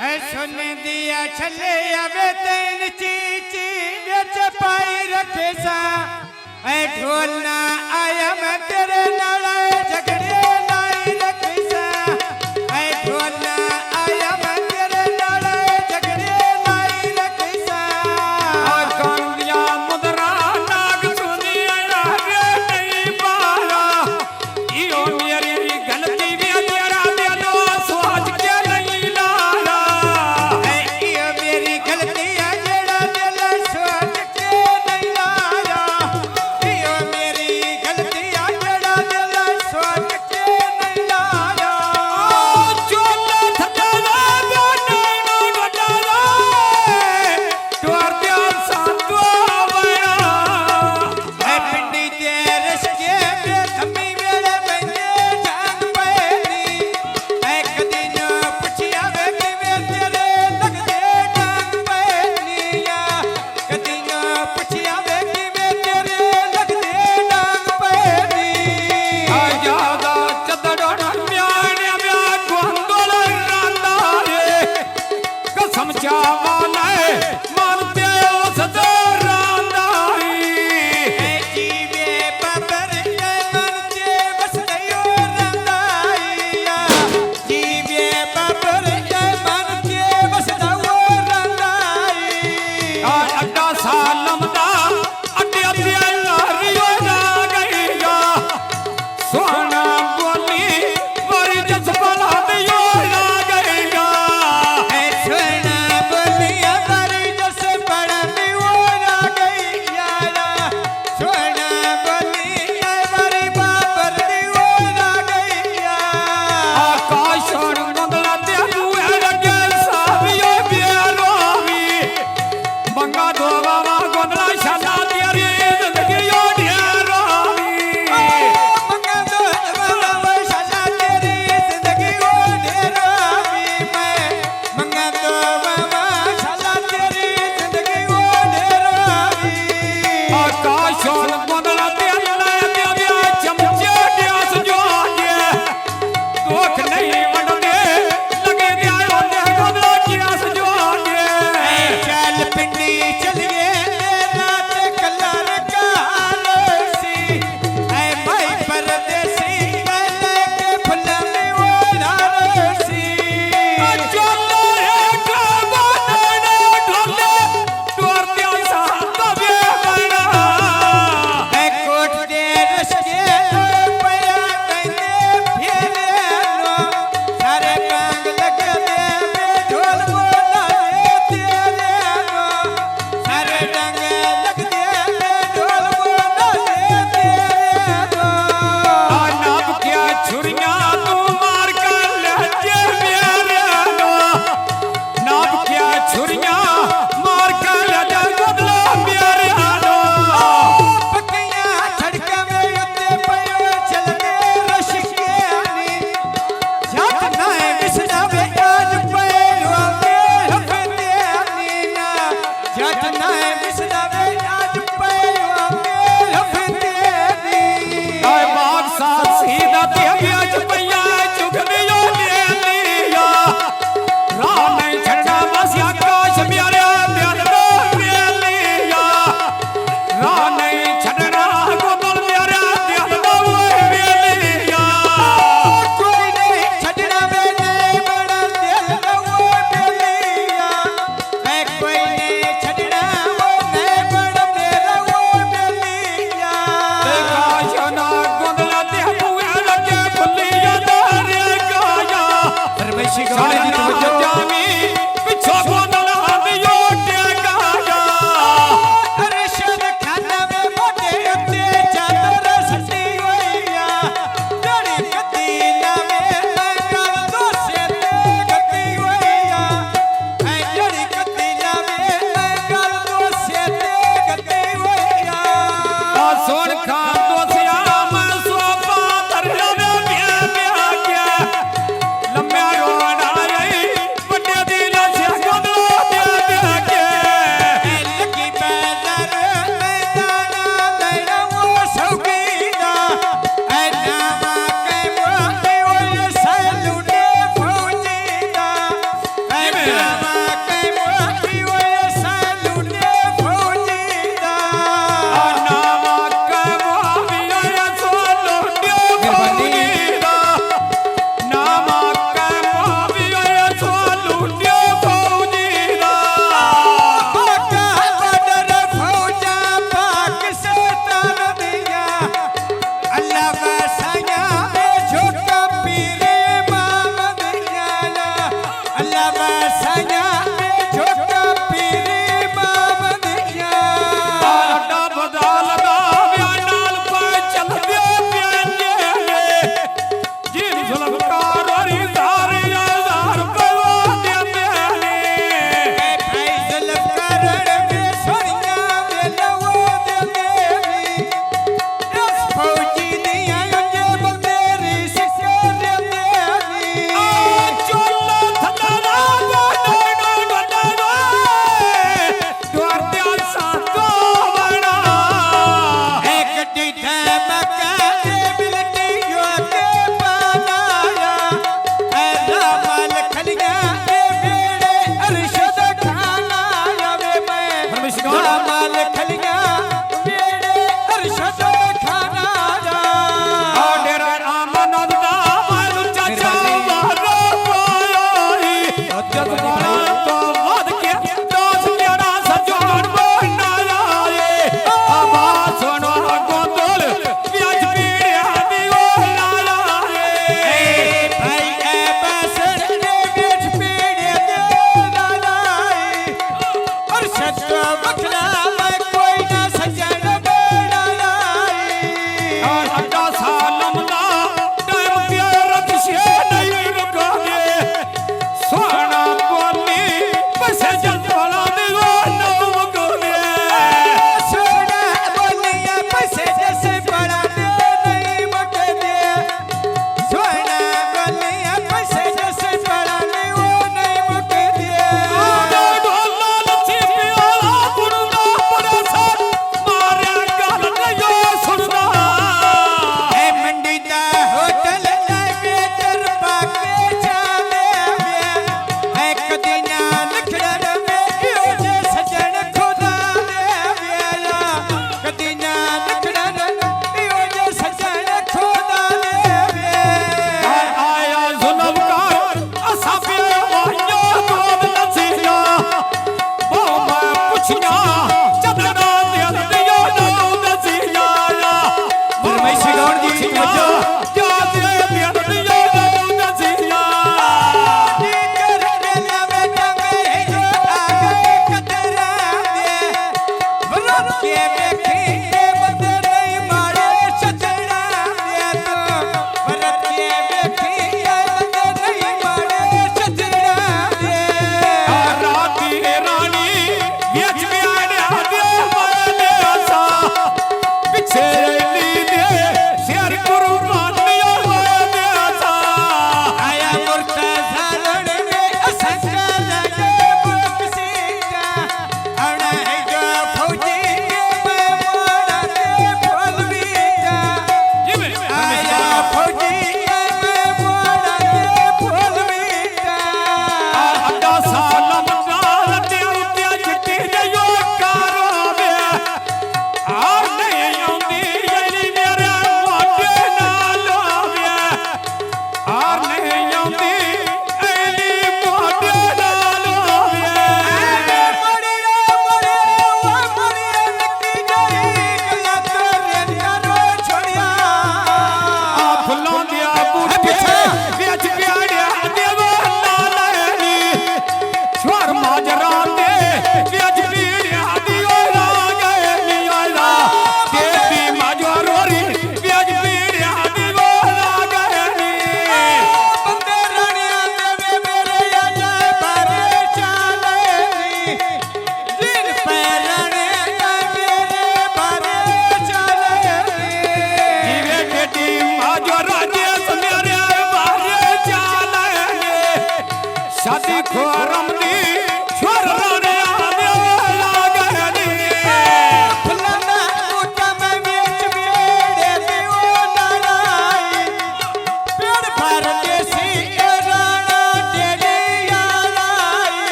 है सुन दिया छले अबे तेन चीची बेच पाई रखे सा है ढोल ना आया मैं तेरे नाले झगड़े लाई रखे सा है ढोल ना आया मैं तेरे नाले झगड़े लाई रखे सा कांदिया मुदरा नाग सुनिया रे नहीं पाला यो मेरी गलती भी तेरा दिलो सोच के नहीं लाला है यो मेरी गलती है जेड़ा दिल सोच के नहीं लाया यो मेरी गलती है जेड़ा दिल सोच के नहीं लाया चोला थजाला बोना गडाला द्वार दिया सातो बना है पिंडी तेरे सके पे थमी मेरे बंदे जान पैनी है कदी न पुछिया वे कि वे तेरे लगदे जान पैनी या कदी न पुछिया वे कि वे तेरे लगदे जान पैनी आजादा चदड़ म्याने म्या गोंदोल रांदा रे कसम चावाले मानते सदा रांदा है जीवे बाबर के मन के बस गयो रंदाइया जीवे बाबर के मन के बस गयो रंदाई अड्डा सालम दा अड्डे अड्डे लारियो ना गईया सोना बोली वरी जसपला दियो ना गईया है सोना बोलिया बारी जस पड़नी वो ना गईया सोना बोलिया बारी बाबर दी वो ना गईया आकाश और मंगला ते बुए लगे साबियो बेरोवी मंगा दो बाबा गोंदला शाना तेरी जिंदगी यो ढेरोवी मंगा दो बाबा शाला तेरी जिंदगी वो ढेरोवी मैं मंगा दो बाबा शाला तेरी जिंदगी वो ढेरोवी आकाश और मंगला ते अल्लाह ते ब्या चमचे ड्यास जो दे दुख नहीं वंडदे लगे दिया ओले गोंदला ड्यास जो दे चल पिंडी चलिए रात कलर का सी ऐ भाई परदेसी लेके फुलने वाला सी चलो रे कबने ढोले द्वार दिया सातो बे बना ऐ कोट दे रसके पया कहने फेरे लो सारे कांग लगे दे ढोल बोला तेरे लो सारे रंग लग दे ढोल बोला तेरे लो नाप क्या छुरियां तू मार कर लहजे मेरे लो नाप क्या छुरियां मार कर लहजे गोदला मेरे लो पक्कियां छड़के में उत्ते पयो चलने रशियानी जट ना विसना वे आज पयो में हफतेनी ना जट ना विसना वे आज पयो में हफतेनी आय बाग साथ सीधा ते ब्याज पया चुगलियो ले लिया राह नहीं छड़ना बस आकाश मेरे प्यार लो ले लिया राह नहीं छड़ना गोदल मेरे प्यार लो ले लिया कोई नहीं छड़ना में नहीं बड़ा दिल वो बेलिया है कोई नहीं छड़ना वो नहीं बड़ा मेरा वो बेलिया काशना गोदला ते हुए लगे फुलिया दारे गाया परमेशी साजना जामी पिछो गोदला दियो ते गाया अरशद खाना में मोटे उत्ते चादर सटी होइया जड़ी कदीला में मंगल दोसे ते गति होइया है जड़ी कदीला में मंगल दोसे ते गति होइया सोन खान दोसिया मैं सोपा तरला में ब्या के लम्बे रोना आई बड़े दिल से गोदला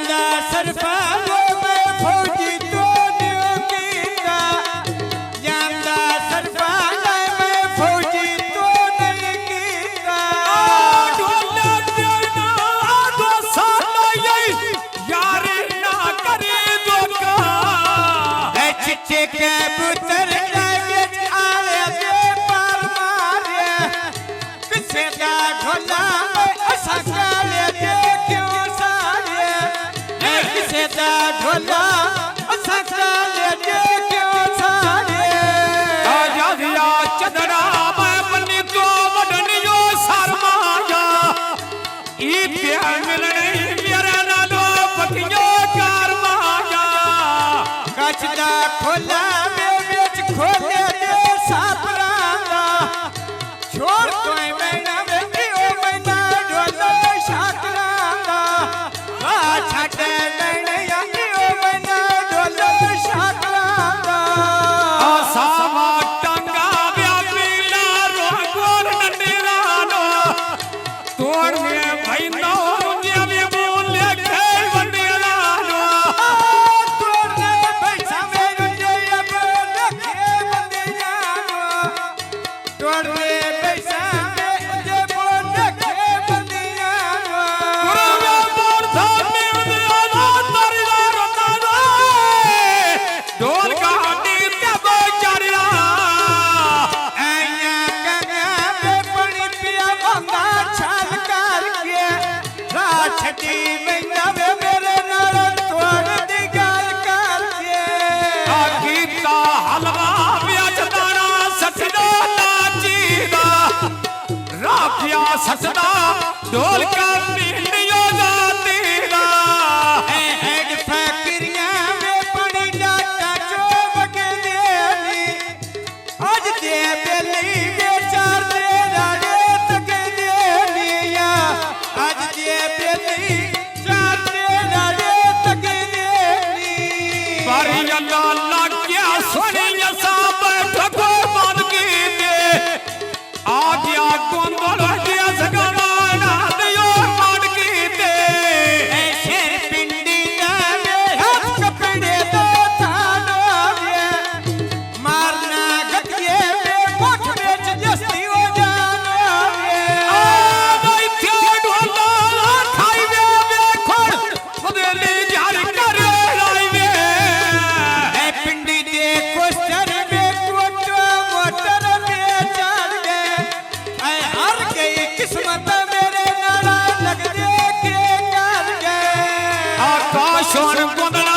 ਜਾਂਦਾ ਸਰਫਾ ਮੈਂ ਫੌਜੀ ਤੋਂ ਨਿਉ ਕੀਤਾ ਜਾਂਦਾ ਸਰਫਾ ਮੈਂ ਫੌਜੀ ਤੋਂ ਨਹੀਂ ਕੀਤਾ ਢੋਲੇ ਦੇਣਾ ਦੋਸਾ ਨਹੀਂ ਯਾਰ ਨਾ ਕਰੇ ਧੋਖਾ ਐ ਚਿੱਟੇ ਕਬੂਤਰ ਦੇ ਵਿੱਚ ਆਇਆ ਤੇ ਪਰ ਮਾਰਿਆ ਕਿਸੇ ਦਾ ਢੋਲਾ ਅਸਾਂ ਕਾਲੇ ਤੇ ਕਿਉਂ ਸਾਰਿਆ ਐ ਕਿਸੇ ਦਾ ਢੋਲਾ ਅਸਾਂ ਕਾਲੇ ਤੇ ਕਿਉਂ ਸਾਰਿਆ ਆਜ਼ਾਦੀਆ ਚਦੜਾ ਮੈਂ ਬੰਨੀ ਤੋਂ ਵਡਣਿਓ ਸਰਮਾ ਜਾ ਈਦਿਆ ਮਿਲਣੀ ਮੇਰੇ ਨਾਲੋਂ ਪੱਕੀਆਂ ਕਰਮਾ ਜਾ ਕੱਚ ਦਾ ਖੋਲਾ ਮੇਰੇ ਵਿੱਚ ਖੋਲੇ ਦੇ ਸਾਪਰਾਂ ਦਾ ਛੋੜ ਕੋਈ ਮੈਨਾਂ ਵੇਖੀ ਉਹ ਮੈਨਾਂ ਢੋਲਾ ਸ਼ਾਕਰਾਂ ਦਾ ਆ ਛੱਡ ਲੈਣਿਆ ਉਹ ਮੈਨਾਂ ਢੋਲਾ ਸ਼ਾਕਰਾਂ ਦਾ ਸਾਵਾ ਟੰਗਾ ਵਿਆ ਪੀਲਾ ਰੋਗੋਰ ਨੰਨੇਰਾ ਨੋ ਤੋੜਨੇ ਭੈਨੋ ਰੁੰਜਿਆ ਵੀ ਬੋਲੇ ਖੇ ਵੰਡੇਲਾ ਨੋ ਤੋੜਨੇ ਬੈਠਾ ਮੇਰੇ ਜੇ ਅਬ ਲੱਖੇ ਬੰਦਿਆਂ ਨੂੰ ਤੋੜਨੇ ਬੈਠਾ ਮੇਰੇ ਜੇ ਬੋਲੇ ਖੇ ਬੰਦਿਆਂ ਨੂੰ ਗੁਰੂਆ ਮੋਰ ਸਾਹਮਣੇ ਉਹਦਾ ਤਰਿਆ ਰੋਂਦਾ ਢੋਲ ਕਹਾਣੀ ਤੇ ਬਚਾਰਿਆ ਐਆਂ ਕੰਨਾਂ ਵੇ ਪਾਣੀ ਪਿਆ ਬੰਦਾ ਛਾਲ ਕਰਕੇ ਰਾਹ ਛੱਡੀ ਮੈਨਾਂ ਵੇ ਮੇਰੇ ਨਾਲ ਤੋੜ ਦੀ ਗੱਲ ਕਰਕੇ ਆ ਕੀਤਾ ਹਲਵਾ ਵਿਆਜ ਦਾਣਾ ਸੱਟਦਾ ਲਾਚੀ ਦਾ ਰਾਖਿਆ ਸੱਟਦਾ ਢੋਲ ਕਾ ਪੀਣਿਓ ਜਾਤੀ ਦਾ ਹੈਡ ਫੈਕਰੀਆਂ ਵੇ ਪਾਣੀ ਡਾਟਾ ਚੋ ਵਗਦੇ ਨੀ ਅੱਜ ਦੇ ਬੇਲੀ ਵੇ ਚਾਰ ਦੇ ਰਾੜੇ ਤੱਕਦੇ ਨੀ ਆ ਅੱਜ ਦੇ ਬੇਲੀ ਚਾਰ ਦੇ ਰਾੜੇ ਤੱਕਦੇ ਨੀ ਬਾਰੀ ਅੱਲਾ ਲੱਗਿਆ ਸੋਹਣੀ ਸਾਬ ਠਕੋ ਬਣ ਗਈ ਤੇ ਆ ਗਿਆ ਗੋਂਦਲ ਗਿਆ ਸਗਨਾ ਨਾ ਦਿਓ ਮੜ ਗਈ ਤੇ ਐ ਸ਼ੇਰ ਪਿੰਡੀ ਦਾ ਵੇ ਹੱਥ ਕੱਪੜੇ ਤੋਂ ਥਾਨੋ ਵੇ ਮਾਰਨਾ ਗੱਜੇ ਵੇ ਮੁੱਠ ਵਿੱਚ ਜਸਤੀ ਹੋ ਜਾਨੋ ਵੇ ਆ ਬਈ ਥਿਆ ਢੋਲਾ ਖਾਈ ਵੇ ਵੇਖਣ ਬਦਲੀ ਜਾਰੀ ਕਰ ਲਾਈ ਵੇ ਐ ਪਿੰਡੀ ਦੇ ਕੋਸਟਰ ਵੇ ਕੋਟੋ ਮੋਟਰ ਵੇ ਚੜ ਗਏ ਐ ਹਰ ਗਈ ਕਿਸਮਤ ਮੇਰੇ ਨਾਲ ਲੱਗਦੇ ਕੇ ਕਰ ਗਏ ਆਕਾਸ਼ ਹੁਣ ਗੁੰਦਲ